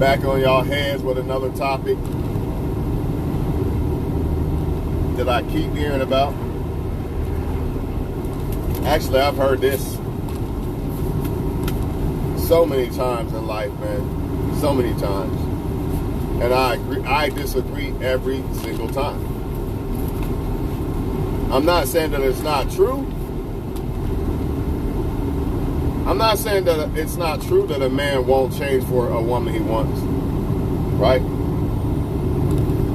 back on y'all heads with another topic that I keep hearing about. Actually, I've heard this so many times in life, man. So many times. And I disagree every single time. I'm not saying that it's not true. I'm not saying that it's not true that a man won't change for a woman he wants. Right?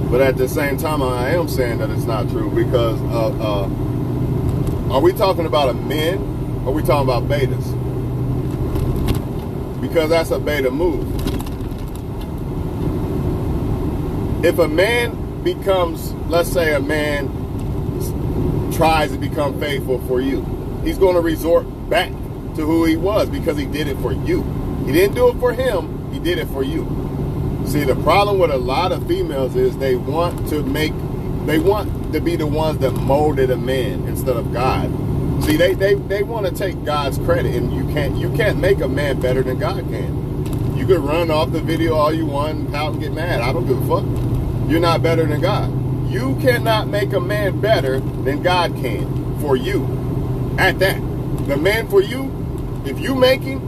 But at the same time, I am saying that it's not true because are we talking about a men or are we talking about betas? Because that's a beta move. If a man becomes, let's say a man tries to become faithful for you, he's going to resort back to who he was because he did it for you. He didn't do it for him, he did it for you. See, the problem with a lot of females is they want to be the ones that molded a man instead of God. See, they want to take God's credit, and you can't make a man better than God can. You could run off the video all you want and pout and get mad. I don't give a fuck. You're not better than God. You cannot make a man better than God can for you. At that. The man for you, if you make him,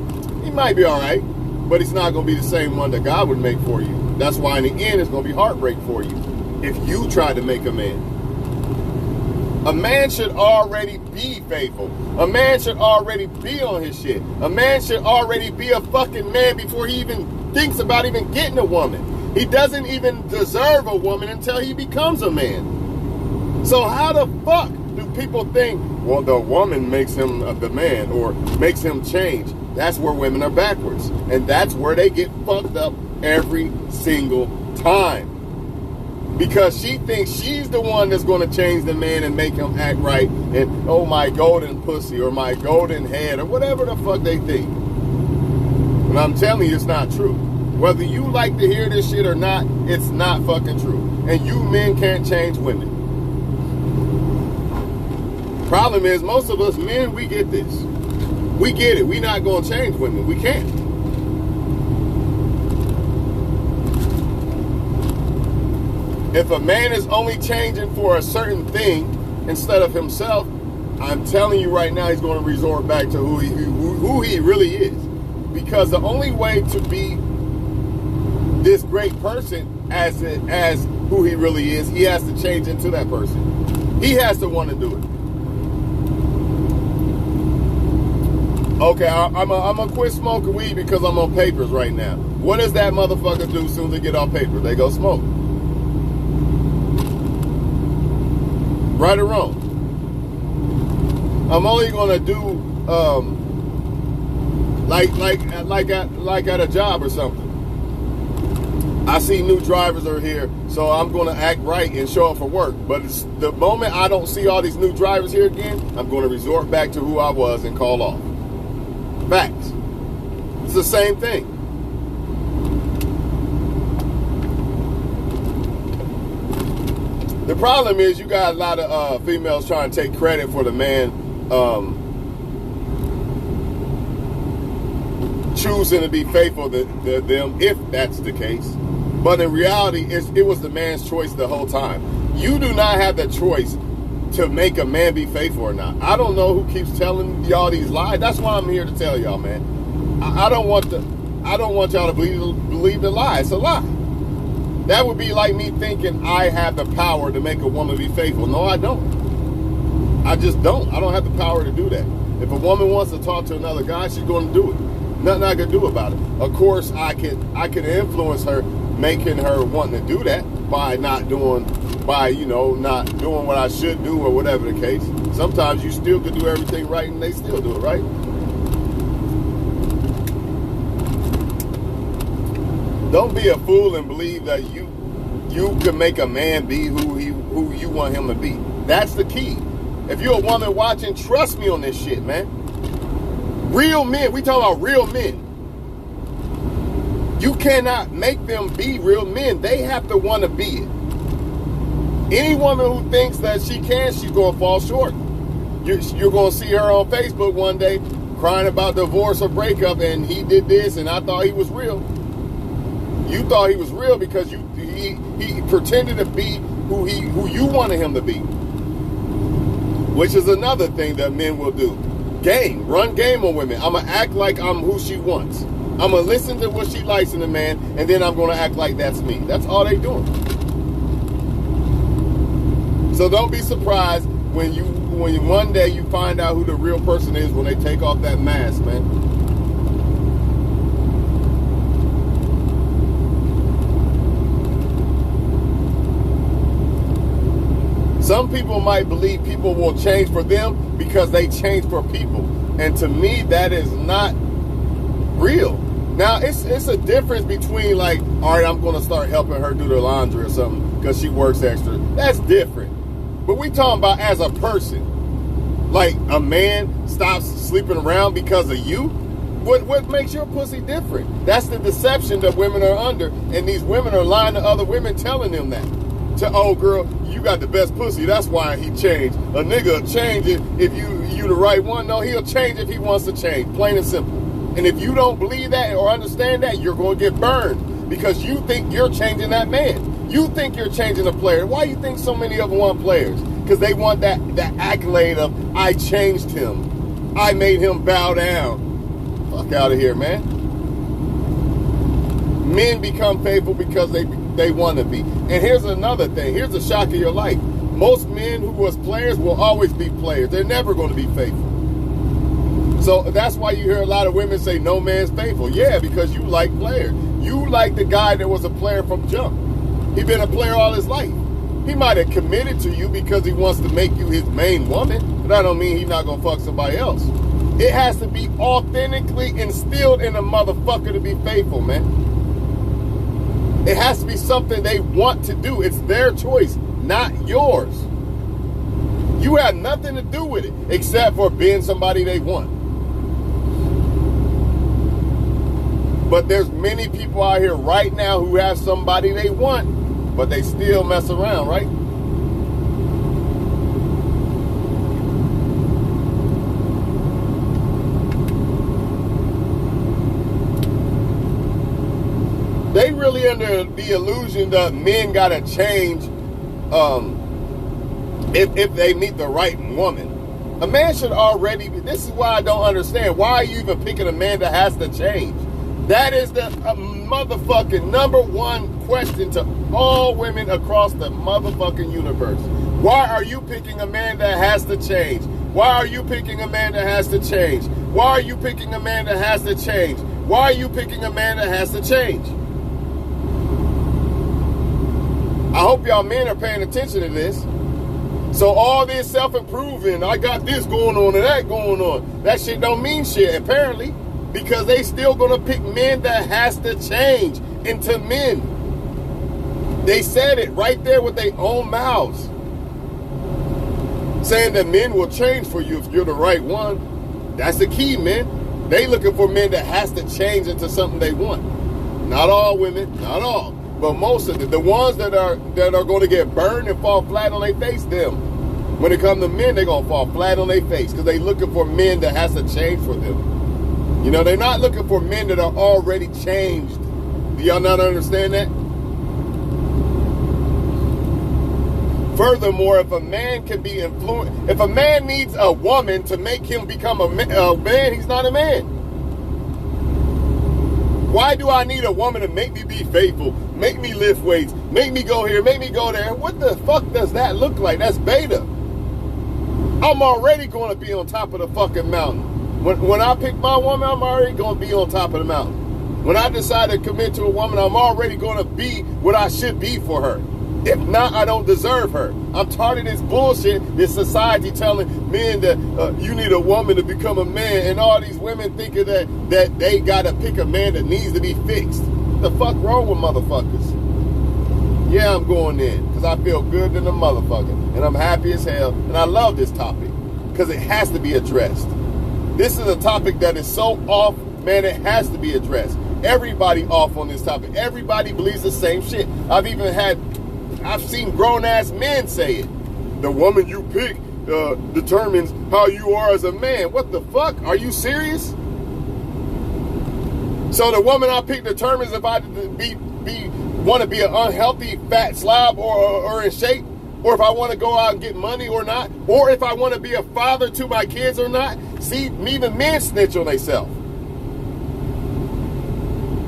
he might be all right, but he's not going to be the same one that God would make for you. That's why in the end, it's going to be heartbreak for you if you try to make a man. A man should already be faithful. A man should already be on his shit. A man should already be a fucking man before he even thinks about even getting a woman. He doesn't even deserve a woman until he becomes a man. So how the fuck do people think, well, the woman makes him the man or makes him change? That's where women are backwards. And that's where they get fucked up every single time. Because she thinks she's the one that's going to change the man and make him act right. And, oh, my golden pussy or my golden head or whatever the fuck they think. But I'm telling you, it's not true. Whether you like to hear this shit or not, it's not fucking true. And you men can't change women. Problem is, most of us men, we get this. We get it. We're not going to change women. We can't. If a man is only changing for a certain thing instead of himself, I'm telling you right now, he's going to resort back to who he really is. Because the only way to be this great person as who he really is, he has to change into that person. He has to want to do it. Okay, I'm gonna quit smoking weed because I'm on papers right now. What does that motherfucker do as soon as they get off paper? They go smoke. Right or wrong? I'm only gonna do like at a job or something. I see new drivers are here, so I'm going to act right and show up for work. But the moment I don't see all these new drivers here again, I'm going to resort back to who I was and call off. Facts. It's the same thing. The problem is you got a lot of females trying to take credit for the man choosing to be faithful to them, if that's the case. But in reality, it was the man's choice the whole time. You do not have the choice to make a man be faithful or not. I don't know who keeps telling y'all these lies. That's why I'm here to tell y'all, man. I don't want y'all to believe the lie. It's a lie. That would be like me thinking I have the power to make a woman be faithful. No, I don't. I just don't. I don't have the power to do that. If a woman wants to talk to another guy, she's going to do it. Nothing I can do about it. Of course, I can influence her, making her want to do that by not doing what I should do or whatever the case. Sometimes you still could do everything right and they still do it right. Don't be a fool and believe that you can make a man be who you want him to be. That's the key. If you're a woman watching, trust me on this shit, man. Real men, we talking about real men. You cannot make them be real men. They have to want to be it. Any woman who thinks that she can, she's going to fall short. You're going to see her on Facebook one day crying about divorce or breakup and he did this and I thought he was real. You thought he was real because he pretended to be who you wanted him to be. Which is another thing that men will do. Run game on women. I'm going to act like I'm who she wants. I'm going to listen to what she likes in a man, and then I'm going to act like that's me. That's all they doing. So don't be surprised when one day you find out who the real person is when they take off that mask, man. Some people might believe people will change for them because they change for people. And to me, that is not real. Now, it's a difference between like, all right, I'm going to start helping her do the laundry or something because she works extra. That's different. But we talking about as a person. Like a man stops sleeping around because of you? What makes your pussy different? That's the deception that women are under. And these women are lying to other women telling them that. Oh, girl, you got the best pussy. That's why he changed. A nigga will change it if you the right one. No, he'll change if he wants to change. Plain and simple. And if you don't believe that or understand that, you're going to get burned because you think you're changing that man. You think you're changing a player. Why do you think so many of them want players? Because they want that accolade of, I changed him. I made him bow down. Fuck out of here, man. Men become faithful because they want to be. And here's another thing. Here's the shock of your life. Most men who was players will always be players. They're never going to be faithful. So that's why you hear a lot of women say no man's faithful. Yeah, because you like players. You like the guy that was a player from jump. He been a player all his life. He might have committed to you because he wants to make you his main woman, but that don't mean he's not going to fuck somebody else. It has to be authentically instilled in a motherfucker to be faithful, man. It has to be something they want to do. It's their choice, not yours. You have nothing to do with it except for being somebody they want. But there's many people out here right now who have somebody they want, but they still mess around, right? They really under the illusion that men gotta change if they meet the right woman. A man should already be, this is why I don't understand. Why are you even picking a man that has to change? That is the motherfucking number one question to all women across the motherfucking universe. Why are you picking a man that has to change? Why are you picking a man that has to change? Why are you picking a man that has to change? Why are you picking a man that has to change? I hope y'all men are paying attention to this. So all this self-improving, I got this going on and that going on, that shit don't mean shit, apparently, because they still gonna pick men that has to change into men. They said it right there with their own mouths, saying that men will change for you if you're the right one. That's the key, man. They looking for men that has to change into something they want. Not all women, not all. But most of the ones that are going to get burned and fall flat on their face, them. When it comes to men, they're going to fall flat on their face because they're looking for men that has to change for them. You know, they're not looking for men that are already changed. Do y'all not understand that? Furthermore, if a man can be influenced, if a man needs a woman to make him become a man, he's not a man. Why do I need a woman to make me be faithful, make me lift weights, make me go here, make me go there? What the fuck does that look like? That's beta. I'm already going to be on top of the fucking mountain. When I pick my woman, I'm already going to be on top of the mountain. When I decide to commit to a woman, I'm already going to be what I should be for her. If not, I don't deserve her. I'm tired of this bullshit, this society telling men that you need a woman to become a man, and all these women thinking that they got to pick a man that needs to be fixed. The fuck wrong with motherfuckers? Yeah, I'm going in because I feel good than a motherfucker, and I'm happy as hell, and I love this topic because it has to be addressed. This is a topic that is so off, man, it has to be addressed. Everybody off on this topic. Everybody believes the same shit. I've seen grown-ass men say it. The woman you pick determines how you are as a man. What the fuck? Are you serious? So the woman I pick determines if I be want to be an unhealthy fat slob or in shape, or if I want to go out and get money or not, or if I want to be a father to my kids or not. See, even men snitch on themselves.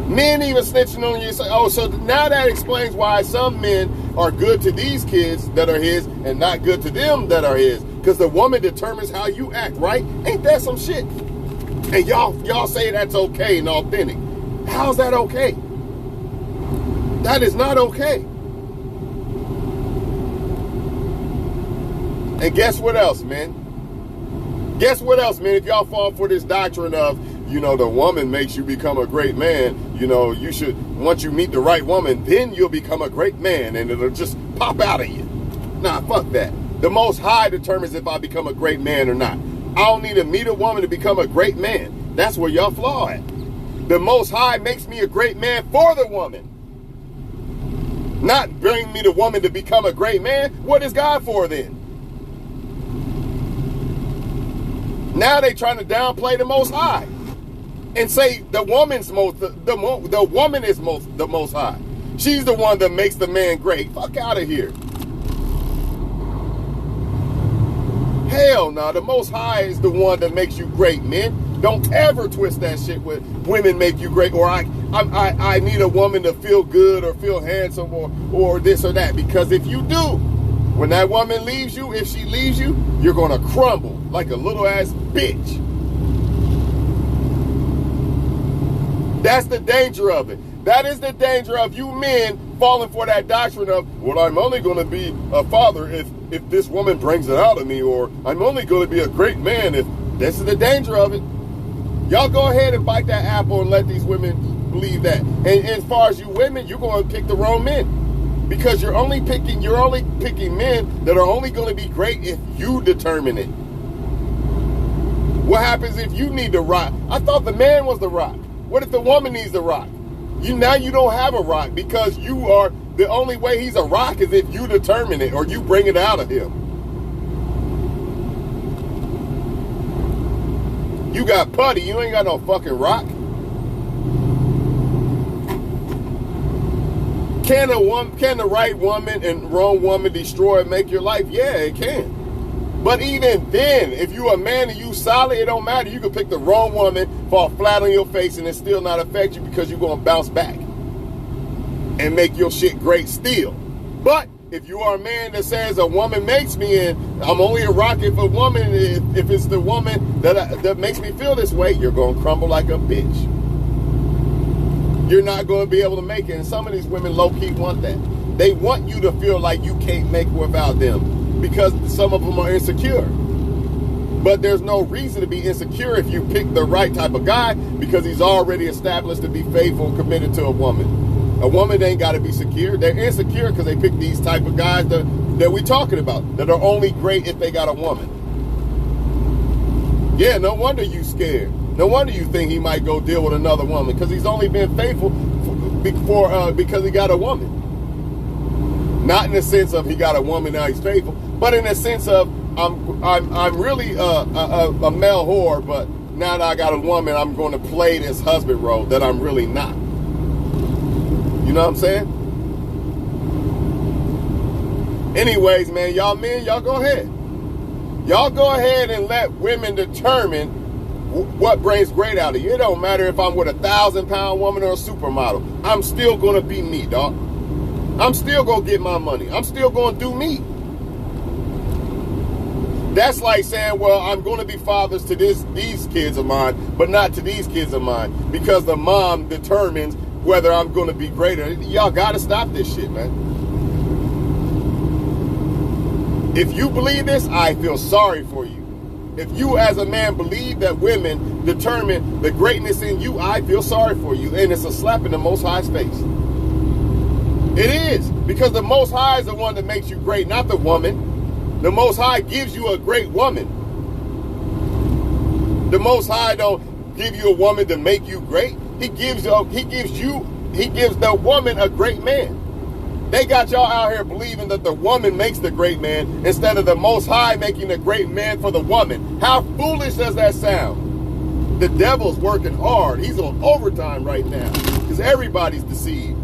Men even snitching on you. Oh, so now that explains why some men are good to these kids that are his and not good to them that are his. Because the woman determines how you act, right? Ain't that some shit? And y'all say that's okay and authentic. How's that okay? That is not okay. And guess what else, man? Guess what else, man? If y'all fall for this doctrine of, the woman makes you become a great man, you should, once you meet the right woman, then you'll become a great man and it'll just pop out of you. Nah, fuck that. The Most High determines if I become a great man or not. I don't need to meet a woman to become a great man. That's where y'all flaw at. The Most High makes me a great man for the woman. Not bring me the woman to become a great man. What is God for then? Now they trying to downplay the Most High and say the woman is the Most High. She's the one that makes the man great. Fuck out of here. Hell no, the Most High is the one that makes you great, men. Don't ever twist that shit with women make you great, or I need a woman to feel good or feel handsome or this or that. Because if you do, when that woman leaves you, if she leaves you, you're gonna crumble like a little ass bitch. That's the danger of it. That is the danger of you men falling for that doctrine of, well, I'm only going to be a father if this woman brings it out of me, or I'm only going to be a great man if... This is the danger of it. Y'all go ahead and bite that apple and let these women believe that. And as far as you women, you're going to pick the wrong men. Because you're only picking men that are only going to be great if you determine it. What happens if you need the rock? I thought the man was the rock. What if the woman needs the rock? Now you don't have a rock, because you are, the only way he's a rock is if you determine it or you bring it out of him. You got putty, you ain't got no fucking rock. Can the right woman and wrong woman destroy and make your life? Yeah, it can. But even then, if you a man and you solid, it don't matter. You can pick the wrong woman, fall flat on your face, and it still not affect you, because you're going to bounce back and make your shit great still. But if you are a man that says a woman makes me, and I'm only a rock if a woman, if it's the woman that makes me feel this way, you're going to crumble like a bitch. You're not going to be able to make it. And some of these women low-key want that. They want you to feel like you can't make it without them, because some of them are insecure. But there's no reason to be insecure if you pick the right type of guy, because he's already established to be faithful and committed to a woman. A woman ain't got to be secure. They're insecure because they pick these type of guys that we talking about, that are only great if they got a woman. Yeah, no wonder you scared. No wonder you think he might go deal with another woman, because he's only been faithful because he got a woman. Not in the sense of he got a woman, now he's faithful, but in the sense of I'm really a male whore, but now that I got a woman, I'm going to play this husband role that I'm really not. You know what I'm saying? Anyways, man, y'all men, y'all go ahead. Y'all go ahead and let women determine what brings great out of you. It don't matter if I'm with 1,000-pound woman or a supermodel. I'm still going to be me, dog. I'm still going to get my money. I'm still going to do me. That's like saying, well, I'm going to be fathers to these kids of mine, but not to these kids of mine, because the mom determines whether I'm going to be greater. Y'all got to stop this shit, man. If you believe this, I feel sorry for you. If you as a man believe that women determine the greatness in you, I feel sorry for you. And it's a slap in the Most High's face. It is, because the Most High is the one that makes you great, not the woman. The Most High gives you a great woman. The Most High don't give you a woman to make you great. He gives the woman a great man. They got y'all out here believing that the woman makes the great man instead of the Most High making the great man for the woman. How foolish does that sound? The devil's working hard. He's on overtime right now because everybody's deceived.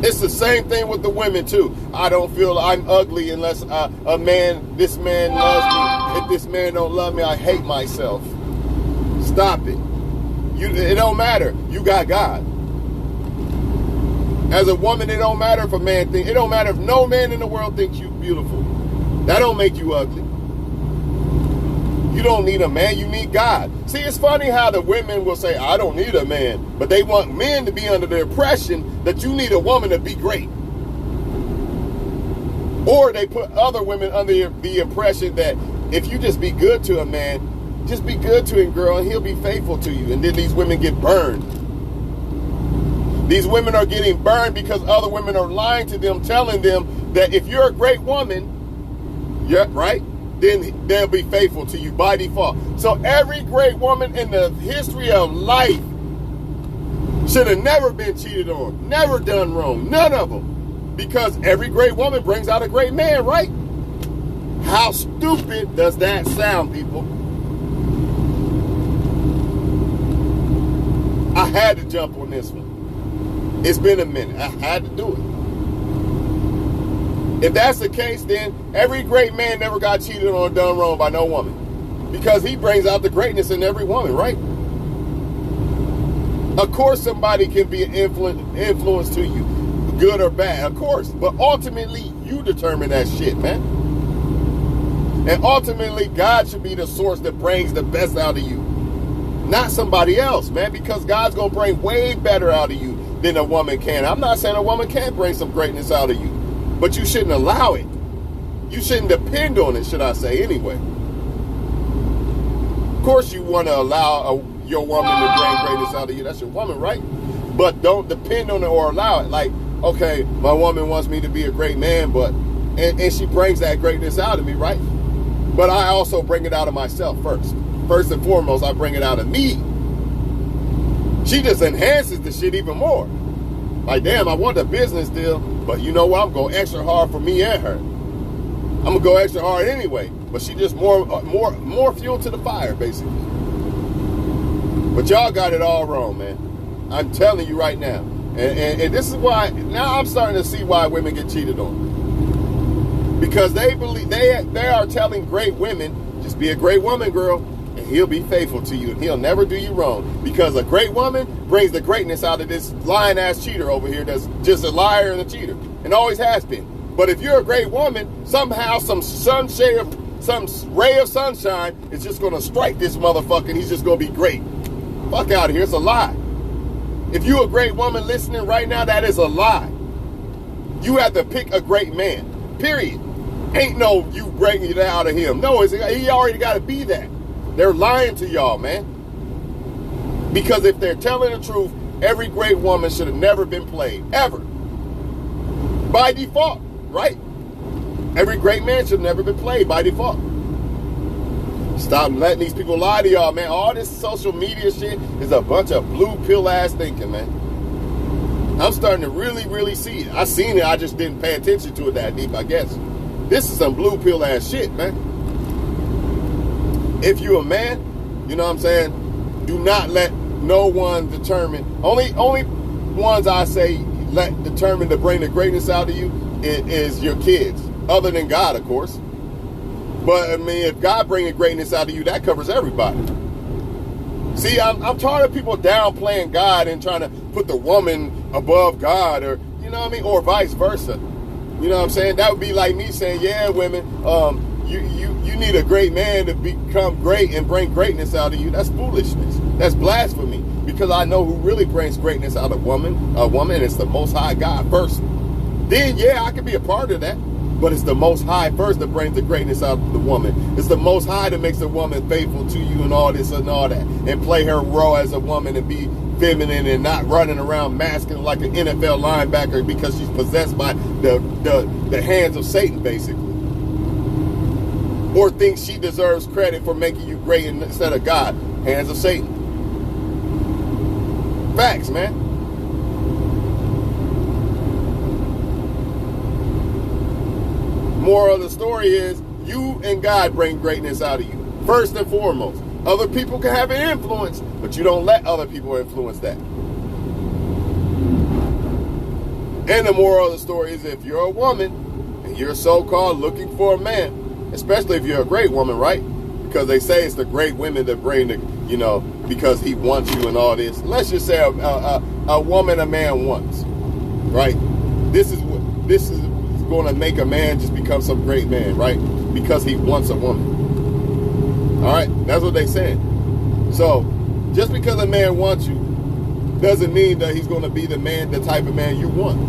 It's the same thing with the women too. I don't feel I'm ugly unless this man loves me. If this man don't love me, I hate myself. Stop it. It don't matter. You got God. As a woman, it don't matter if a man thinks. It don't matter if no man in the world thinks you beautiful. That don't make you ugly. You don't need a man, you need God. See, it's funny how the women will say, I don't need a man. But they want men to be under the impression that you need a woman to be great. Or they put other women under the impression that if you just be good to a man, just be good to him, girl, and he'll be faithful to you. And then these women get burned. These women are getting burned because other women are lying to them, telling them that if you're a great woman, yeah, right? Then they'll be faithful to you by default. So every great woman in the history of life should have never been cheated on, never done wrong, none of them. Because every great woman brings out a great man, right? How stupid does that sound, people? I had to jump on this one. It's been a minute. I had to do it. If that's the case, then every great man never got cheated on or done wrong by no woman. Because he brings out the greatness in every woman, right? Of course somebody can be an influence to you, good or bad, of course. But ultimately, you determine that shit, man. And ultimately, God should be the source that brings the best out of you. Not somebody else, man, because God's going to bring way better out of you than a woman can. I'm not saying a woman can't bring some greatness out of you. But you shouldn't allow it. You shouldn't depend on it, should I say, anyway. Of course you want to allow your woman to bring greatness out of you. That's your woman, right? But don't depend on it or allow it. Like, okay, my woman wants me to be a great man, but and she brings that greatness out of me, right? But I also bring it out of myself first. First and foremost, I bring it out of me. She just enhances the shit even more. Like, damn, I want a business deal, but you know what? I'm going extra hard for me and her. I'm going to go extra hard anyway. But she just more fuel to the fire, basically. But y'all got it all wrong, man. I'm telling you right now. And this is why, now I'm starting to see why women get cheated on. Because they believe, they are telling great women, just be a great woman, girl, and he'll be faithful to you, and he'll never do you wrong. Because a great woman brings the greatness out of this lying-ass cheater over here that's just a liar and a cheater, and always has been. But if you're a great woman, somehow some ray of sunshine is just going to strike this motherfucker, and he's just going to be great. Fuck out of here. It's a lie. If you're a great woman listening right now, that is a lie. You have to pick a great man, period. Ain't no you breaking it out of him. No, he already got to be that. They're lying to y'all, man. Because if they're telling the truth, every great woman should have never been played, ever. By default, right? Every great man should have never been played by default. Stop letting these people lie to y'all, man. All this social media shit is a bunch of blue pill ass thinking, man. I'm starting to really, really see it. I seen it, I just didn't pay attention to it that deep, I guess. This is some blue pill ass shit, man. If you a man, you know what I'm saying, do not let no one determine. Only ones I say let determine to bring the greatness out of you is your kids. Other than God, of course. But I mean, if God bringing greatness out of you, that covers everybody. See, I'm tired of people downplaying God and trying to put the woman above God, or you know what I mean, or vice versa. You know what I'm saying? That would be like me saying, yeah, women, you need a great man to become great and bring greatness out of you. That's foolishness. That's blasphemy. Because I know who really brings greatness out of a woman, and it's the Most High God first. Then, yeah, I could be a part of that. But it's the Most High first that brings the greatness out of the woman. It's the Most High that makes the woman faithful to you and all this and all that. And play her role as a woman and be feminine and not running around masking like an NFL linebacker because she's possessed by the hands of Satan, basically. Or thinks she deserves credit for making you great instead of God. Hands of Satan. Facts, man. Moral of the story is, you and God bring greatness out of you. First and foremost. Other people can have an influence, but you don't let other people influence that. And the moral of the story is, if you're a woman and you're so-called looking for a man, especially if you're a great woman, right? Because they say it's the great women that bring the, because he wants you and all this. Let's just say a woman a man wants, right? This is going to make a man just become some great man, right? Because he wants a woman. All right, that's what they saying. So just because a man wants you doesn't mean that he's going to be the type of man you want.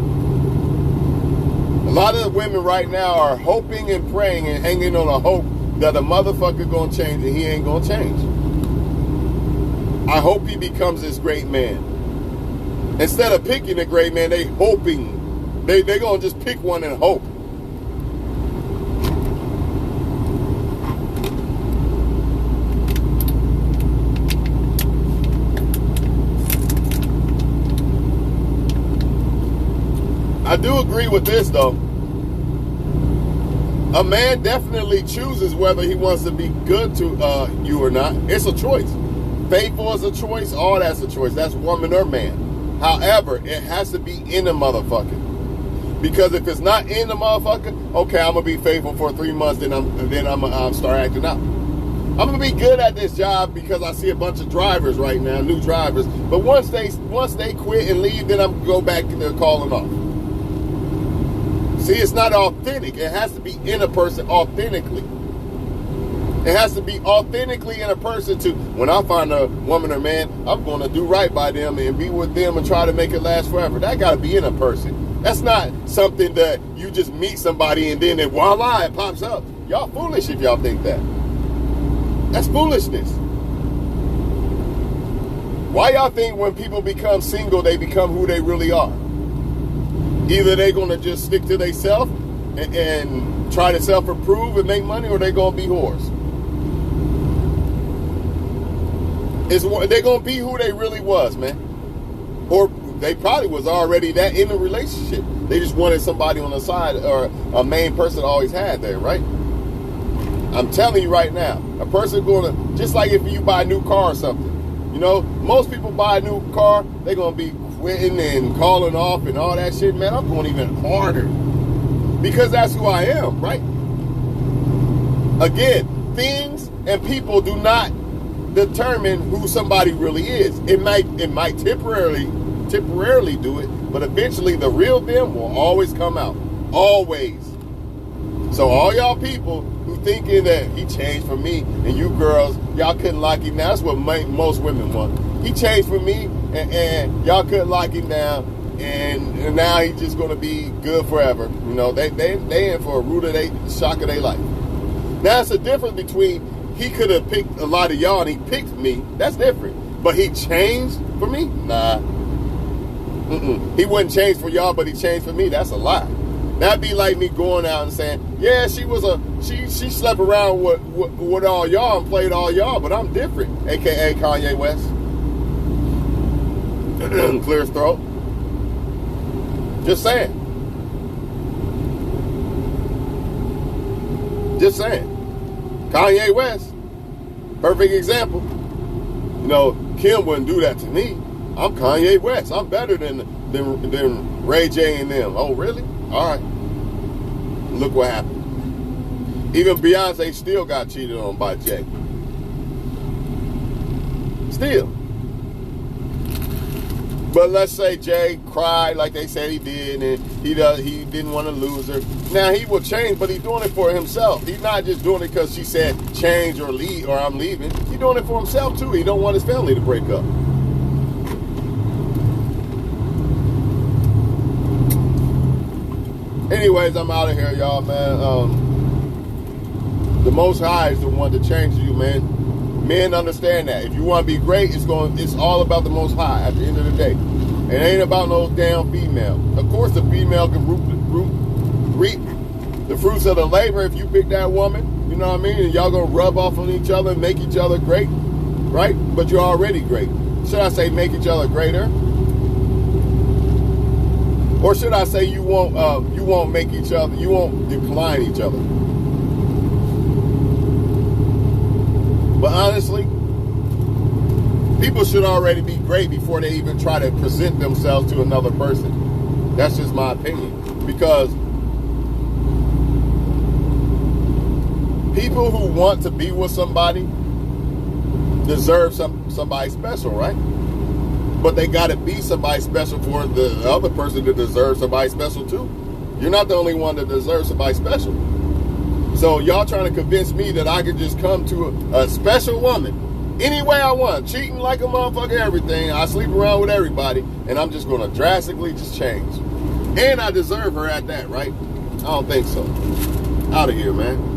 A lot of the women right now are hoping and praying and hanging on a hope that a motherfucker going to change, and he ain't going to change. I hope he becomes this great man. Instead of picking a great man, they hoping. They going to just pick one and hope. I do agree with this, though. A man definitely chooses whether he wants to be good to you or not. It's a choice. Faithful is a choice. All that's a choice. That's woman or man. However, it has to be in the motherfucker. Because if it's not in the motherfucker, okay, I'm gonna be faithful for 3 months, then I'm gonna start acting out. I'm gonna be good at this job because I see a bunch of drivers right now, new drivers. But once they quit and leave, then I'm gonna go back to calling off. See, it's not authentic. It has to be in a person authentically. It has to be authentically in a person to, when I find a woman or man, I'm going to do right by them and be with them and try to make it last forever. That got to be in a person. That's not something that you just meet somebody and then voila, it pops up. Y'all foolish if y'all think that. That's foolishness. Why y'all think when people become single, they become who they really are? Either they're going to just stick to themselves and try to self-improve and make money, or they're going to be whores. They're going to be who they really was, man. Or they probably was already that in a relationship. They just wanted somebody on the side, or a main person always had there, right? I'm telling you right now, a person going to, just like if you buy a new car or something, most people buy a new car, they're going to be quitting and calling off and all that shit, man. I'm going even harder because that's who I am, right? Again, things and people do not determine who somebody really is. It might temporarily do it, but eventually the real them will always come out. Always. So all y'all people who thinking that he changed for me, and you girls, y'all couldn't like him now. That's what most women want. He changed for me, and y'all couldn't lock him down, and now he's just gonna be good forever. They in for a root of shock of their life. Now it's a difference between he could have picked a lot of y'all and he picked me. That's different. But he changed for me? Nah. He wouldn't change for y'all, but he changed for me. That's a lie. That'd be like me going out and saying, yeah, she slept around with all y'all and played all y'all, but I'm different. AKA Kanye West. Clear his throat. Just saying. Kanye West, perfect example. Kim wouldn't do that to me. I'm Kanye West. I'm better than Ray J and them. Oh, really? All right. Look what happened. Even Beyonce still got cheated on by Jay. Still. But let's say Jay cried like they said he did, and he didn't want to lose her. Now he will change, but he's doing it for himself. He's not just doing it because she said change or leave or I'm leaving. He's doing it for himself too. He don't want his family to break up. Anyways, I'm out of here, y'all, man. The Most High is the one that changes you, man. Men understand that. If you want to be great, it's all about the Most High at the end of the day. It ain't about no damn female. Of course, the female can reap the fruits of the labor if you pick that woman. You know what I mean? And y'all gonna rub off on each other and make each other great, right? But you're already great. Should I say make each other greater? Or should I say you won't make each other, you won't decline each other? But honestly, people should already be great before they even try to present themselves to another person. That's just my opinion. Because people who want to be with somebody deserve somebody special, right? But they got to be somebody special for the other person to deserve somebody special too. You're not the only one that deserves somebody special. So y'all trying to convince me that I could just come to a special woman any way I want, cheating like a motherfucker, everything. I sleep around with everybody, and I'm just going to drastically just change. And I deserve her at that, right? I don't think so. Out of here, man.